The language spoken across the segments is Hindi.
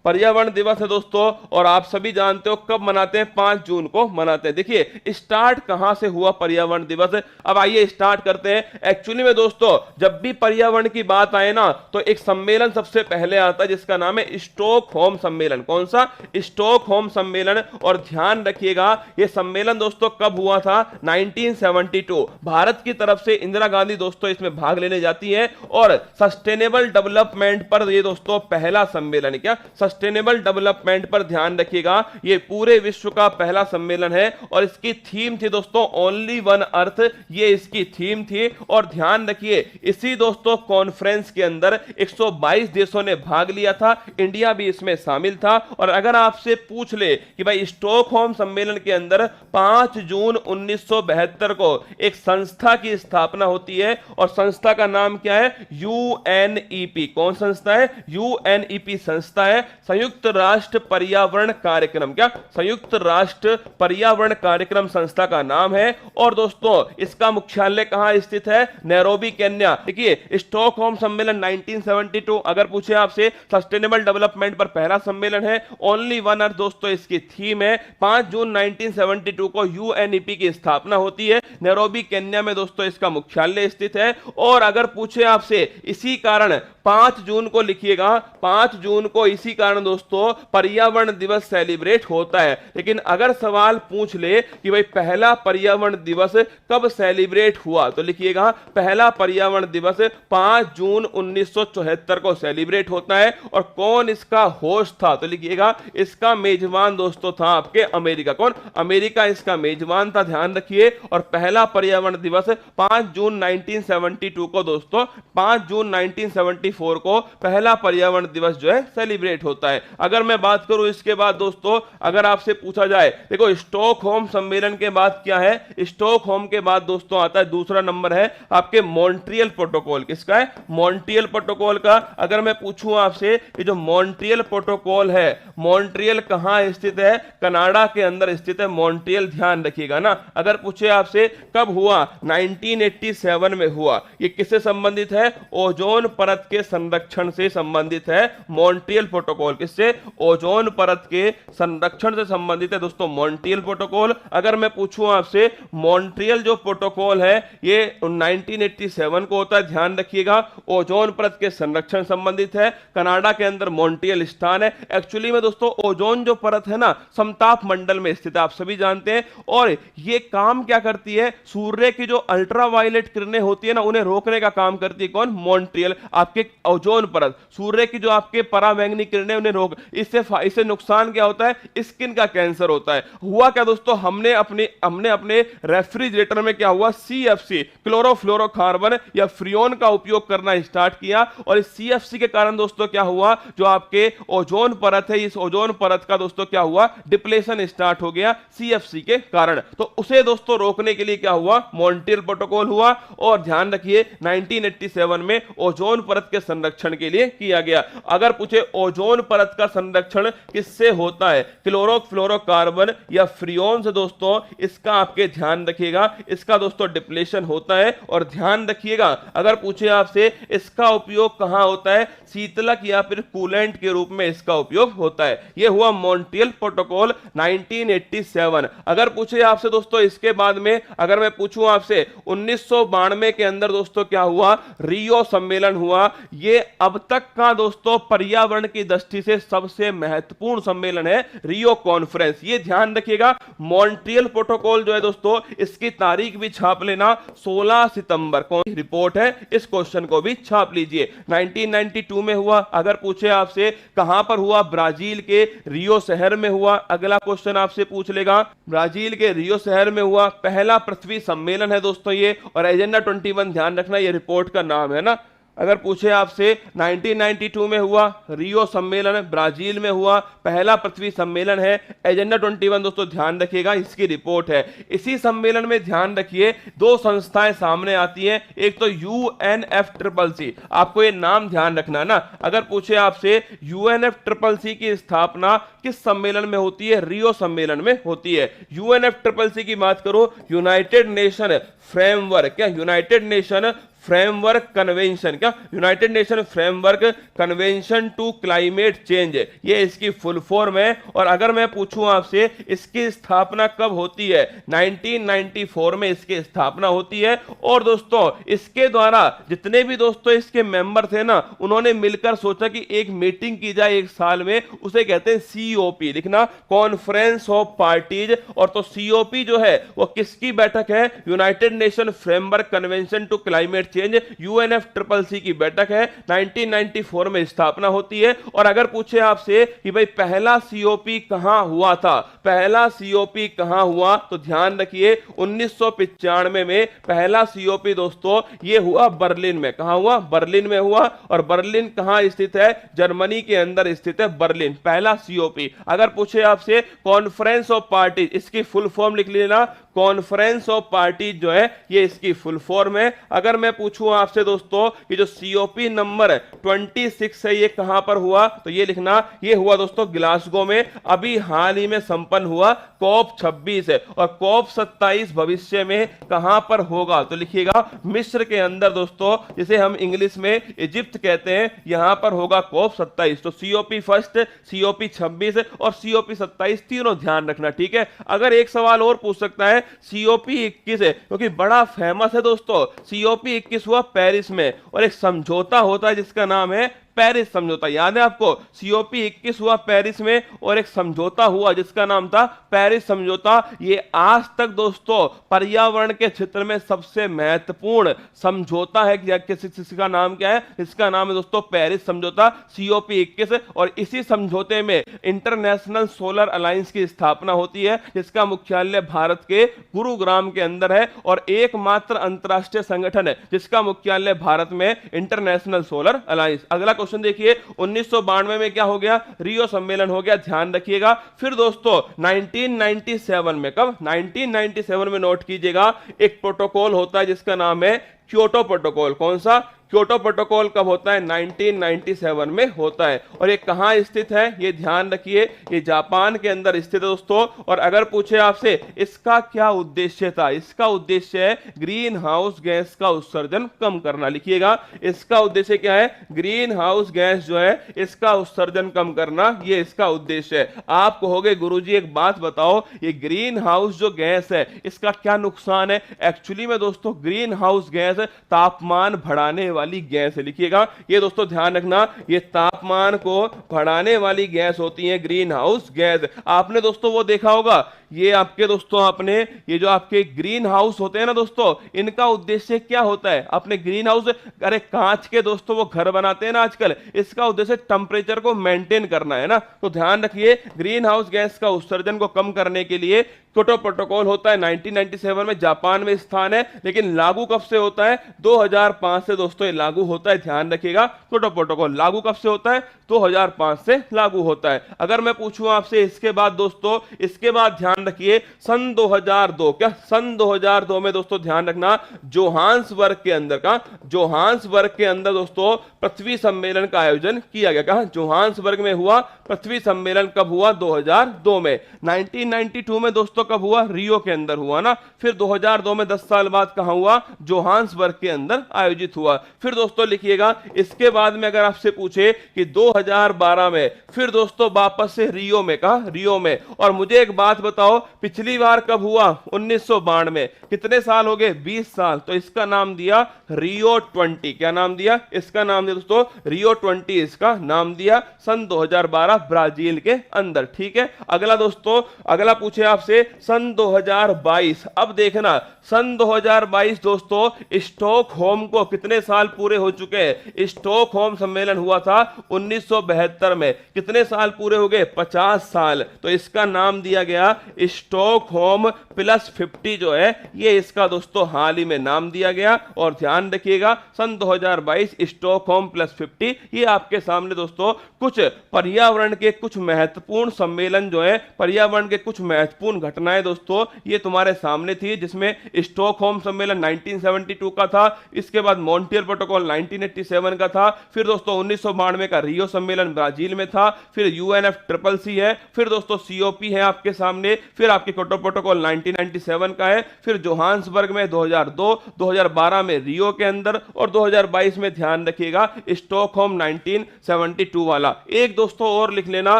पर्यावरण दिवस है दोस्तों, और आप सभी जानते हो कब मनाते हैं, 5 जून को मनाते हैं। देखिए स्टार्ट कहां से हुआ पर्यावरण दिवस, अब आइए स्टार्ट करते हैं। एक्चुअली में दोस्तों जब भी पर्यावरण की बात आए ना तो एक सम्मेलन सबसे पहले आता है जिसका नाम है स्टॉकहोम सम्मेलन। कौन सा? स्टॉकहोम सम्मेलन। और ध्यान रखिएगा यह सम्मेलन दोस्तों कब हुआ था? 1972। भारत की तरफ से इंदिरा गांधी दोस्तों इसमें भाग लेने जाती है, और सस्टेनेबल डेवलपमेंट पर यह दोस्तों पहला सम्मेलन, क्या सस्टेनेबल डेवलपमेंट पर ध्यान रखिएगा, यह पूरे विश्व का पहला सम्मेलन है। और इसकी थीम थी दोस्तों ओनली वन अर्थ, ये इसकी थीम थी। और ध्यान रखिए इसी दोस्तों कॉन्फ्रेंस के अंदर 122 देशों ने भाग लिया था, इंडिया भी इसमें शामिल था। और अगर आपसे पूछ ले कि भाई स्टॉकहोम सम्मेलन के अंदर 5 जून 1972 को एक संस्था की स्थापना होती है, और संस्था का नाम क्या है? यूएनईपी। कौन संस्था है? यूएनईपी संस्था है, संयुक्त राष्ट्र पर्यावरण कार्यक्रम। क्या? संयुक्त राष्ट्र पर्यावरण कार्यक्रम संस्था का नाम है। और दोस्तों इसका मुख्यालय कहां स्थित है? Nairobi Kenya. देखिए स्टॉकहोम सम्मेलन 1972, अगर पूछे आपसे सस्टेनेबल डेवलपमेंट पर पहला सम्मेलन है, ओनली वन अर्थ दोस्तों इसकी थीम है। 5 जून 1972 को यूएनईपी की स्थापना होती है, नैरोबी केन्या में दोस्तों इसका मुख्यालय स्थित है। और अगर पूछे आपसे इसी कारण 5 जून को लिखिएगा, 5 जून को इसी कारण दोस्तों पर्यावरण दिवस सेलिब्रेट होता है। लेकिन अगर सवाल पूछ ले कि भाई पहला पर्यावरण दिवस कब सेलिब्रेट हुआ, तो लिखिएगा पहला पर्यावरण दिवस 5 जून 1974 को सेलिब्रेट होता है। और कौन इसका होस्ट था, तो लिखिएगा इसका मेजबान दोस्तों था आपके अमेरिका। कौन? अमेरिका इसका मेजबान था, ध्यान रखिए। और पहला पर्यावरण दिवस 5 जून 1972 को दोस्तों 5 जून 1974 को पहला पर्यावरण दिवस जो है सेलिब्रेट होता है। अगर मैं बात करूं इसके बाद दोस्तों, अगर आपसे पूछा जाए, देखो स्टॉकहोम सम्मेलन के बाद क्या है? स्टॉकहोम के बाद दोस्तों आता है दूसरा नंबर है आपके मॉन्ट्रियल प्रोटोकॉल। किसका है? मॉन्ट्रियल प्रोटोकॉल का। अगर मैं पूछूं आपसे ये जो मॉन्ट्रियल प्रोटोकॉल है, मॉन्ट्रियल कहां स्थित है? कनाडा के अंदर स्थित है मॉन्ट्रियल, ध्यान रखिएगा ना। अगर पूछे आपसे कब हुआ? 1987 में हुआ। ये किससे संबंधित है? ओजोन परत के संरक्षण से संबंधित है मॉन्ट्रियल प्रोटोकॉल। किससे? ओजोन परत के संरक्षण से संबंधित है दोस्तों मॉन्ट्रियल प्रोटोकॉल। अगर मैं पूछूं आपसे मॉन्ट्रियल जो प्रोटोकॉल है ये 1987 को होता है, ध्यान रखिएगा। ओजोन परत के संरक्षण संबंधित है, कनाडा के अंदर मॉन्ट्रियल स्थान है। एक्चुअली में दोस्तों ओजोन जो परत है ना समताप मंडल में स्थित है, आप सभी जानते हैं। और ये काम क्या करती है? सूर्य की जो अल्ट्रावायलेट किरणें होती है ना उन्हें रोकने का काम करती है। कौन? मॉन्ट्रियल, आपके ओजोन परत। सूर्य की जो आपके पराबैंगनी किरणें उन्हें रोक, इससे नुकसान क्या होता है? स्किन का कैंसर होता है। हुआ क्या दोस्तों, हमने अपने रेफ्रिजरेटर में क्या हुआ? सीएफसी, क्लोरोफ्लोरोकार्बन या फ्रियोन का उपयोग करना स्टार्ट किया। और इस सीएफसी के कारण दोस्तों क्या हुआ? जो आपके ओजोन परत है, इस ओजोन परत का दोस्तों क्या हुआ? डिप्लेशन स्टार्ट हो गया सीएफसी के कारण। तो उसे दोस्तों रोकने के लिए क्या हुआ? मॉन्ट्रियल प्रोटोकॉल हुआ। और ध्यान रखिए 1987 में ओजोन परत के संरक्षण के लिए किया गया। अगर पूछे ओजोन परत का संरक्षण किससे होता है? क्लोरोफ्लोरोकार्बन या फ्रियोन से दोस्तों, इसका आपके ध्यान रखिएगा, इसका दोस्तों डिप्लेशन होता है। और ध्यान रखिएगा अगर पूछे आपसे इसका उपयोग कहां होता है? शीतलक या फिर कूलेंट के रूप में इसका उपयोग होता है। यह हुआ मॉन्ट्रियल प्रोटोकॉल 1987। अगर पूछे आपसे दोस्तों इसके बाद में, अगर मैं पूछूं आपसे 1992 के अंदर दोस्तों क्या हुआ? रियो सम्मेलन हुआ। यह अब तक का दोस्तों पर्यावरण की दृष्टि से सबसे महत्वपूर्ण सम्मेलन है, रियो कॉन्फ्रेंस। ये ध्यान रखिएगा मॉन्ट्रियल प्रोटोकॉल जो है दोस्तों इसकी तारीख भी छाप लेना, 16 सितंबर। कौन रिपोर्ट है? इस क्वेश्चन को भी छाप लीजिए। 1992 में हुआ। अगर पूछे आपसे कहां पर हुआ? ब्राजील के रियो शहर में हुआ। अगला क्वेश्चन आपसे पूछ लेगा, ब्राजील के रियो शहर में हुआ पहला पृथ्वी सम्मेलन है दोस्तों ये। और एजेंडा 21 ध्यान रखना, ये रिपोर्ट का नाम है ना। अगर पूछे आपसे 1992 में हुआ रियो सम्मेलन, ब्राजील में हुआ पहला पृथ्वी सम्मेलन है, एजेंडा 21 दोस्तों ध्यान रखिएगा इसकी रिपोर्ट है। इसी सम्मेलन में ध्यान रखिए दो संस्थाएं सामने आती हैं, एक तो यूएनएफसीसीसी, आपको ये नाम ध्यान रखना ना। अगर पूछे आपसे यूएनएफसीसीसी की स्थापना किस सम्मेलन में होती है? रियो सम्मेलन में होती है। यूएनएफसीसीसी की बात करो, यूनाइटेड नेशन फ्रेमवर्क, क्या यूनाइटेड नेशन फ्रेमवर्क कन्वेंशन, क्या United Nation framework convention to climate change, ये इसकी फुल फॉर्म है। और अगर मैं पूछूं आपसे इसकी स्थापना कब होती है, 1994 में इसकी स्थापना होती है। और दोस्तों इसके द्वारा जितने भी दोस्तों इसके मेंबर थे ना, उन्होंने मिलकर सोचा कि एक मीटिंग की जाए एक साल में, उसे कहते हैं सीओपी, लिखना कॉन्फ्रेंस ऑफ पार्टीज। और तो सीओपी जो है वो किसकी बैठक है, United Nation framework convention to climate change, UNFCCC की बैठक है, 1994 में स्थापना होती है। और अगर पूछे आपसे कि भाई पहला सीओपी कहां हुआ था, पहला सीओपी कहां हुआ, तो ध्यान रखिए 1995 में पहला सीओपी दोस्तों ये हुआ बर्लिन में। कहां हुआ, बर्लिन में हुआ। और बर्लिन कहां स्थित है, जर्मनी के अंदर स्थित है बर्लिन, पहला सीओपी। अगर पूछे आपसे कॉन्फ्रेंस ऑफ पार्टीज, इसकी फुल फॉर्म लिख लेना, कॉन्फ्रेंस ऑफ पार्टीज जो है ये इसकी फुल फॉर्म है। अगर मैं पूछूं आपसे दोस्तों कि जो सीओपी नंबर 26 है ये कहां पर हुआ, तो ये लिखना, ये हुआ दोस्तों ग्लासगो में, अभी हाल ही में संपन्न हुआ COP 26 है। और COP 27 भविष्य में कहां पर होगा, तो लिखिएगा मिस्र के अंदर दोस्तों, जिसे हम इंग्लिश में इजिप्ट कहते हैं, यहां पर होगा COP 27। तो सीओपी फर्स्ट, सीओपी 26 और सीओपी 27 तीनों ध्यान रखना, ठीक है। अगर एक सवाल और पूछ सकता है, सीओपी 21 है क्योंकि बड़ा फेमस है दोस्तों, सीओपी 21 हुआ पेरिस में, और एक समझौता होता है जिसका नाम है पेरिस समझौता, याद है आपको, सीओपी 21 हुआ पेरिस में, और एक समझौता हुआ जिसका नाम था पेरिस समझौता। ये आज तक दोस्तों पर्यावरण के क्षेत्र में सबसे महत्वपूर्ण समझौता है। किसका नाम क्या है, इसका नाम है दोस्तों पेरिस समझौता, सीओपी 21। और इसी समझौते में इंटरनेशनल सोलर अलायंस की स्थापना होती है, जिसका मुख्यालय भारत के गुरुग्राम के अंदर है, और एकमात्र अंतरराष्ट्रीय संगठन है जिसका मुख्यालय भारत में, इंटरनेशनल सोलर अलायंस। अगला क्वेश्चन देखिए, 1992 में क्या हो गया, रियो सम्मेलन हो गया, ध्यान रखिएगा। फिर दोस्तों 1997 में, कब, 1997 में नोट कीजिएगा, एक प्रोटोकॉल होता है जिसका नाम है क्योटो प्रोटोकॉल। कौन सा, क्योटो प्रोटोकॉल कब होता है, 1997 में होता है। और ये कहां स्थित है, ये ध्यान रखिए, ये जापान के अंदर स्थित है दोस्तों। और अगर पूछे आपसे इसका क्या उद्देश्य था, इसका उद्देश्य है ग्रीन हाउस गैस का उत्सर्जन कम करना, लिखिएगा इसका उद्देश्य क्या है, ग्रीन हाउस गैस जो है इसका उत्सर्जन कम करना, ये इसका उद्देश्य है। आप कहोगे गुरुजी एक बात बताओ, ये ग्रीन हाउस जो गैस है इसका क्या नुकसान है। एक्चुअली में दोस्तों ग्रीन हाउस गैस तापमान बढ़ाने वाली गैस है, लिखिएगा ये दोस्तों ध्यान रखना, ये तापमान को बढ़ाने वाली गैस होती है ग्रीन हाउस गैस। आपने दोस्तों वो देखा होगा, ये आपके दोस्तों आपने ये जो आपके ग्रीन हाउस होते हैं ना दोस्तों, इनका उद्देश्य क्या होता है, अपने ग्रीन हाउस, अरे कांच के दोस्तों वो घर बनाते हैं ना आजकल, इसका उद्देश्य टेंपरेचर को मेंटेन करना है ना। तो ध्यान रखिए ग्रीन हाउस गैस का उत्सर्जन को कम करने के लिए क्योटो प्रोटोकॉल होता है, 1997 में जापान में स्थान है। लेकिन लागू कब से होता है, 2005 से दोस्तों ये लागू होता है, ध्यान रखिएगा। क्योटो प्रोटोकॉल लागू कब से होता है, 2005 से लागू होता है। अगर मैं पूछूं आपसे इसके बाद दोस्तों, इसके बाद ध्यान रखिए सन 2002, क्या सन 2002 में दोस्तों ध्यान रखना, जोहान्सबर्ग के अंदर का, जोहान्सबर्ग के अंदर दोस्तों पृथ्वी सम्मेलन का आयोजन किया गया। कहां, जोहान्सबर्ग में हुआ पृथ्वी सम्मेलन, कब हुआ, 2002 में। 1992 में दोस्तों कब हुआ, रियो के अंदर हुआ ना। फिर 2002 में 10 साल बाद कहां हुआ, जोहान्सबर्ग के अंदर आयोजित हुआ। फिर दोस्तों लिखिएगा इसके बाद में अगर आपसे पूछे कि 2012 में फिर दोस्तों वापस से रियो में, कहा रियो में। और मुझे एक बात बताओ पिछली बार कब हुआ, 1992 में, कितने साल हो गए, 20 साल। तो इसका नाम दिया रियो 20, क्या नाम दिया, इसका नाम दिया दोस्तों रियो 20, इसका नाम दिया सन 2012 ब्राजील के अंदर, ठीक है। अगला दोस्तों, अगला पूछे आपसे सन 2022। अब देखना सन 2022 दोस्तों स्टॉकहोम को कितने साल पूरे हो चुके हैं, स्टॉकहोम सम्मेलन हुआ था 1972 में, कितने साल पूरे हो गए, 50 साल। तो इसका नाम दिया गया स्टॉकहोम प्लस 50 जो है, ये इसका दोस्तों हाल ही में नाम दिया गया। और ध्यान रखिएगा सन 2022 स्टॉकहोम प्लस 50, ये आपके सामने दोस्तों कुछ पर्यावरण के कुछ महत्वपूर्ण सम्मेलन जो है, पर्यावरण के कुछ महत्वपूर्ण घटना घटनाएं दोस्तों ये तुम्हारे सामने थी, जिसमें स्टॉकहोम सम्मेलन 1972 का था, इसके बाद मॉन्ट्रियल प्रोटोकॉल 1987 का था, फिर दोस्तों 1992 का रियो सम्मेलन ब्राजील में था, फिर UNFCCC है, फिर दोस्तों COP है आपके सामने, फिर आपके क्योटो प्रोटोकॉल 1997 का है, फिर जोहान्सबर्ग में 2002, 2012 में रियो के अंदर, और 2022 में ध्यान रखिएगा स्टॉकहोम 1972 वाला। एक दोस्तों और लिख लेना,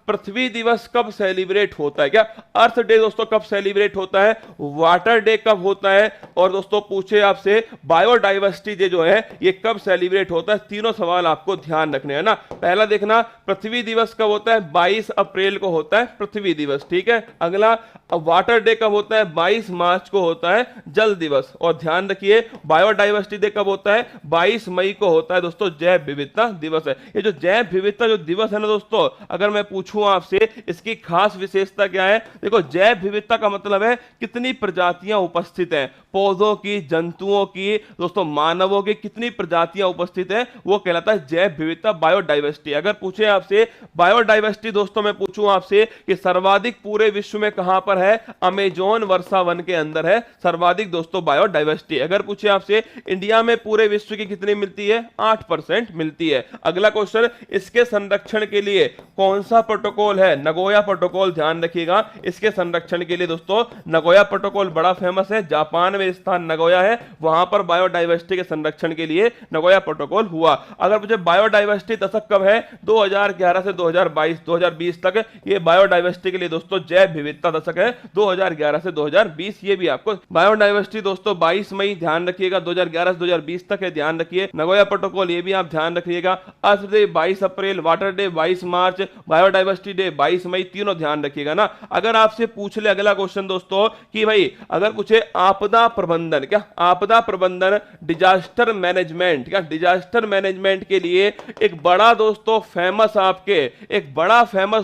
पृथ्वी दिवस कब सेलिब्रेट होता है? क्या अर्थ डे दोस्तों कब सेलिब्रेट होता है? वाटर डे कब होता है? और दोस्तों पूछे आपसे बायोडाइवर्सिटी डे जो है ये कब सेलिब्रेट होता है? तीनों सवाल आपको ध्यान रखने हैं ना। पहला देखना, पृथ्वी दिवस कब होता है? 22 अप्रैल को होता है पृथ्वी दिवस, ठीक है। अगला, वाटर डे कब होता है? 22 मार्च को होता है जल दिवस। और ध्यान रखिए बायोडाइवर्सिटी डे कब होता है? 22 मई को होता है दोस्तों जैव विविधता दिवस है। ये जो जैव विविधता जो दिवस है ना दोस्तों, अगर मैं पूछूं आपसे इसकी खास विशेषता क्या है? देखो, जैव विविधता का मतलब है कितनी प्रजातियां उपस्थित हैं, पौधों की, जंतुओं की, दोस्तों मानवों की कितनी प्रजातियां उपस्थित हैं, वो कहलाता है जैव विविधता, बायोडाइवर्सिटी। अगर पूछे आपसे बायोडाइवर्सिटी दोस्तों, मैं पूछूं आपसे कि सर्वाधिक पूरे विश्व में कहां पर है? अमेजोन वर्षा वन के अंदर है सर्वाधिक दोस्तों बायोडाइवर्सिटी। अगर पूछे आपसे इंडिया में पूरे विश्व की कितनी मिलती है? 8% मिलती है। अगला क्वेश्चन, इसके संरक्षण के लिए कौन सा प्रोटोकॉल है? Nagoya protocol. ध्यान रखिएगा इसके संरक्षण के लिए दोस्तों नगोया प्रोटोकॉल बड़ा फेमस है, जापान में स्थान नगोया है, वहां पर बायोडाइवर्सिटी के संरक्षण के लिए नगोया प्रोटोकॉल हुआ। अगर मुझे बायोडाइवर्सिटी दशक कब है? 2011 से 2020 तक ये बायोडाइवर्सिटी के लिए दोस्तों जैव विविधता दशक है, 2011 से 2020। ये भी आपको बायोडाइवर्सिटी दोस्तों 22 मई, ध्यान रखिएगा 2011 से 2020 तक है, ध्यान रखिए। नगोया प्रोटोकॉल ये भी आप ध्यान रखिएगा। अर्थ डे 22 अप्रैल, वाटर डे 22 मार्च, बायोडाइवर्सिटी डे 22 मई, तीनों ध्यान रखिएगा ना। अगर आपसे पूछ ले अगला क्वेश्चन दोस्तों कि भाई अगर पूछे आपदा प्रबंधन, क्या आपदा प्रबंधन, डिजास्टर मैनेजमेंट, क्या डिजास्टर मैनेजमेंट के लिए एक बड़ा दोस्तों फेमस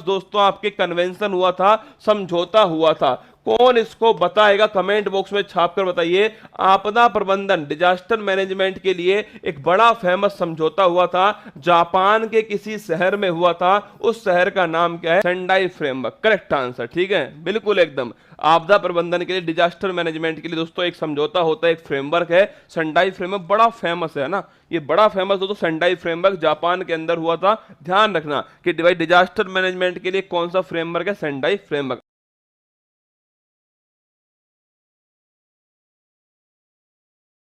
दोस्तों आपके कन्वेंशन हुआ था, समझौता हुआ था, कौन इसको बताएगा? कमेंट बॉक्स में छापकर बताइए। आपदा प्रबंधन, डिजास्टर मैनेजमेंट के लिए एक बड़ा फेमस समझौता हुआ था, जापान के किसी शहर में हुआ था, उस शहर का नाम क्या है? सेंडाई फ्रेमवर्क, करेक्ट आंसर, ठीक है, बिल्कुल एकदम। आपदा प्रबंधन के लिए, डिजास्टर मैनेजमेंट के लिए दोस्तों एक समझौता होता है, एक फ्रेमवर्क है, सेंडाई फ्रेमवर्क, बड़ा फेमस है ना, ये बड़ा फेमस दोस्तों सेंडाई फ्रेमवर्क जापान के अंदर हुआ था। ध्यान रखना कि डिजास्टर मैनेजमेंट के लिए कौन सा फ्रेमवर्क है? Sendai framework.